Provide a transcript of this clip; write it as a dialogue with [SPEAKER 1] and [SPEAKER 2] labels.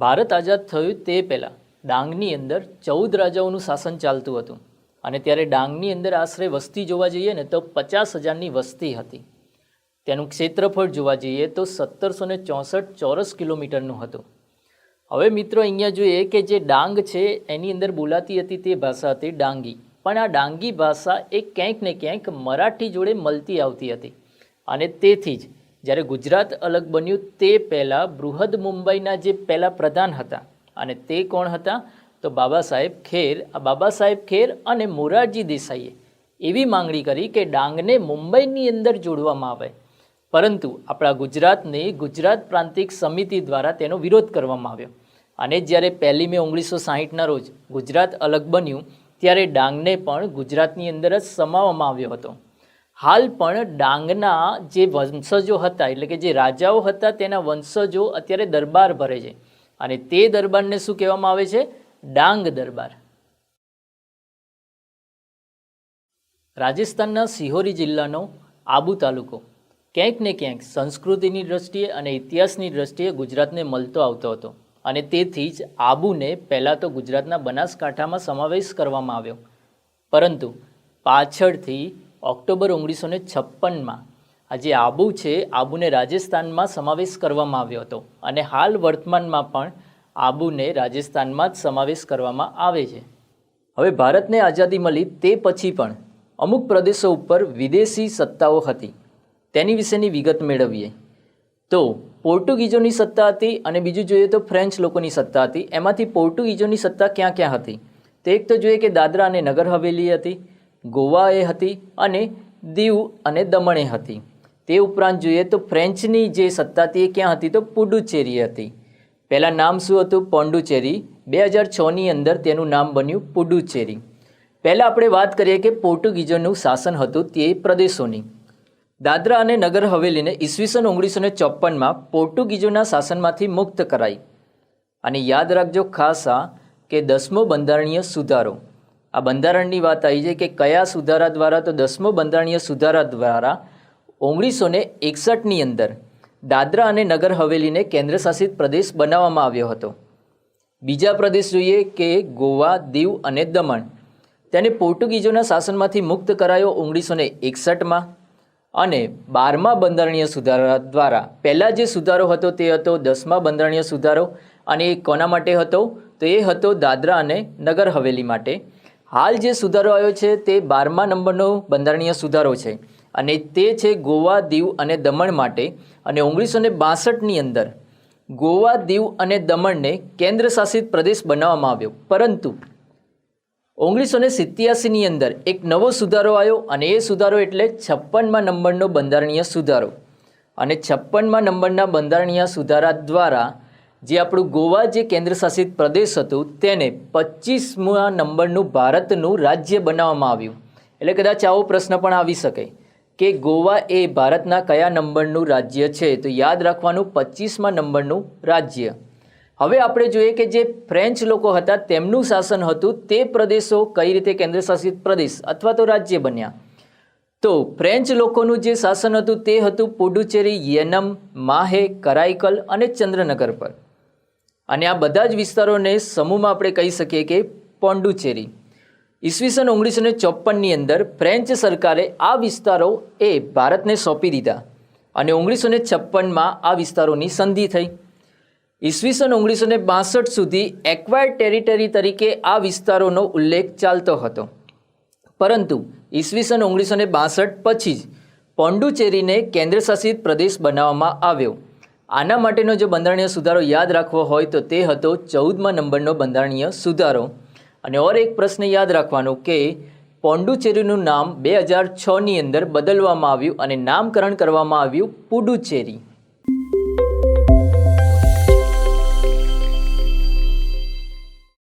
[SPEAKER 1] ભારત આઝાદ થયું તે પહેલાં ડાંગની અંદર 14 રાજાઓનું શાસન ચાલતું હતું અને ત્યારે ડાંગની અંદર આશરે વસ્તી જોવા જઈએ ને તો 50,000ની વસ્તી હતી. તેનું ક્ષેત્રફળ જોવા જઈએ તો 1764 ચોરસ કિલોમીટરનું હતું. હવે મિત્રો અહીંયા જોઈએ કે જે ડાંગ છે એની અંદર બોલાતી હતી તે ભાષા હતી ડાંગી, પણ આ ડાંગી ભાષા એ ક્યાંક ને ક્યાંક મરાઠી જોડે મળતી આવતી હતી અને તેથી જ જ્યારે ગુજરાત અલગ બન્યું તે પહેલાં બૃહદ મુંબઈના જે પહેલાં પ્રધાન હતા અને તે કોણ હતા તો બાબા સાહેબ ખેર. આ બાબા સાહેબ ખેર અને મોરારજી દેસાઈએ એવી માંગણી કરી કે ડાંગને મુંબઈની અંદર જોડવામાં આવે, પરંતુ આપણા ગુજરાતને ગુજરાત પ્રાંતિક સમિતિ દ્વારા તેનો વિરોધ કરવામાં આવ્યો અને જ્યારે 1 મે 1960ના રોજ ગુજરાત અલગ બન્યું ત્યારે ડાંગને પણ ગુજરાતની અંદર જ સમાવવામાં આવ્યો હતો. હાલ પણ ડાંગના જે વંશજો હતા એટલે કે જે રાજાઓ હતા તેના વંશજો અત્યારે દરબાર ભરે છે અને તે દરબારને શું કહેવામાં આવે છે? ડાંગ દરબાર. રાજસ્થાનના સિહોરી જિલ્લાનો આબુ તાલુકો ક્યાંક ને ક્યાંક સંસ્કૃતિની દ્રષ્ટિએ અને ઇતિહાસની દ્રષ્ટિએ ગુજરાતને મળતો આવતો હતો અને તેથી જ આબુને પહેલાં તો ગુજરાતના બનાસકાંઠામાં સમાવેશ કરવામાં આવ્યો, પરંતુ પાછળથી ઓક્ટોબર 1956માં આ જે આબુ છે આબુને રાજસ્થાનમાં સમાવેશ કરવામાં આવ્યો હતો અને હાલ વર્તમાનમાં પણ આબુને રાજસ્થાનમાં જ સમાવેશ કરવામાં આવે છે. હવે ભારતને આઝાદી મળી તે પછી પણ અમુક પ્રદેશો ઉપર વિદેશી સત્તાઓ હતી, તેની વિશેની વિગત મેળવીએ તો પોર્ટુગીઝોની સત્તા હતી અને બીજું જોઈએ તો ફ્રેન્ચ લોકોની સત્તા હતી. એમાંથી પોર્ટુગીઝોની સત્તા ક્યાં ક્યાં હતી? તો એક તો જોઈએ કે દાદરા અને નગર હવેલી હતી, ગોવા એ હતી અને દીવ અને દમણ એ હતી. તે ઉપરાંત જોઈએ તો ફ્રેન્ચની જે સત્તા હતી એ ક્યાં હતી તો પુડુચેરી હતી. પહેલાં નામ શું હતું? પોંડુચેરી. 2006ની અંદર તેનું નામ બન્યું પુડુચેરી. પહેલાં આપણે વાત કરીએ કે પોર્ટુગીઝોનું શાસન હતું તે પ્રદેશોની. દાદરા અને નગર હવેલીને ઈસવીસન 1954માં પોર્ટુગીઝોના શાસનમાંથી મુક્ત કરાઈ. અને યાદ રાખજો ખાસ કે 10મો બંધારણીય સુધારો, આ બંધારણની વાત આવી છે કે કયા સુધારા દ્વારા? તો 10મો બંધારણીય સુધારા દ્વારા 1961ની અંદર દાદરા અને નગર હવેલીને કેન્દ્રશાસિત પ્રદેશ બનાવવામાં આવ્યો હતો. બીજા પ્રદેશ જોઈએ કે ગોવા, દીવ અને દમણ, તેને પોર્ટુગીઝોના શાસનમાંથી મુક્ત કરાયો 1961માં અને 12મા બંધારણીય સુધારા દ્વારા પહેલાં જે સુધારો હતો તે હતો 10મા બંધારણીય સુધારો અને એ કોના માટે હતો? તો એ હતો દાદરા અને નગર હવેલી માટે. હાલ જે સુધારો આવ્યો છે તે 12મા નંબરનો બંધારણીય સુધારો છે અને તે છે ગોવા, દીવ અને દમણ માટે. અને 1962ની અંદર ગોવા, દીવ અને દમણને કેન્દ્ર શાસિત પ્રદેશ બનાવવામાં આવ્યો, પરંતુ 1987ની અંદર એક નવો સુધારો આવ્યો અને એ સુધારો એટલે 56મા નંબરનો બંધારણીય સુધારો. અને 56મા નંબરના બંધારણીય સુધારા દ્વારા જે આપણું ગોવા જે કેન્દ્રશાસિત પ્રદેશ હતું તેને 25મા નંબરનું ભારતનું રાજ્ય બનાવવામાં આવ્યું. એટલે કદાચ આવો પ્રશ્ન પણ આવી શકે કે ગોવા એ ભારતના કયા નંબરનું રાજ્ય છે? તો યાદ રાખવાનું 25મા નંબરનું રાજ્ય. હવે આપણે જોઈએ કે જે ફ્રેન્ચ લોકો હતા તેમનું શાસન હતું તે પ્રદેશો કઈ રીતે કેન્દ્રશાસિત પ્રદેશ અથવા તો રાજ્ય બન્યા? તો ફ્રેન્ચ લોકોનું જે શાસન હતું તે હતું પુડુચેરી, યેનમ, માહે, કરાઈકલ અને ચંદ્રનગર પર. અને આ બધા જ વિસ્તારોને સમૂહમાં આપણે કહી શકીએ કે પોંડુચેરી. ઈસવીસન 1954ની અંદર ફ્રેન્ચ સરકારે આ વિસ્તારો એ ભારતને સોંપી દીધા અને 1956માં આ વિસ્તારોની સંધિ થઈ. ઈસવીસન 1962 સુધી એક્વાયર્ડ ટેરિટરી તરીકે આ વિસ્તારોનો ઉલ્લેખ ચાલતો હતો, પરંતુ ઈસવીસન 1962 પછી જ પોંડુચેરીને કેન્દ્રશાસિત પ્રદેશ બનાવવામાં આવ્યો. આના માટેનો જો બંધારણીય સુધારો યાદ રાખવો હોય તો તે હતો 14મા નંબરનો બંધારણીય સુધારો. અને ઓર એક પ્રશ્ન યાદ રાખવાનો કે પોંડુચેરીનું નામ 2006ની અંદર બદલવામાં આવ્યું અને નામકરણ કરવામાં આવ્યું પુડુચેરી.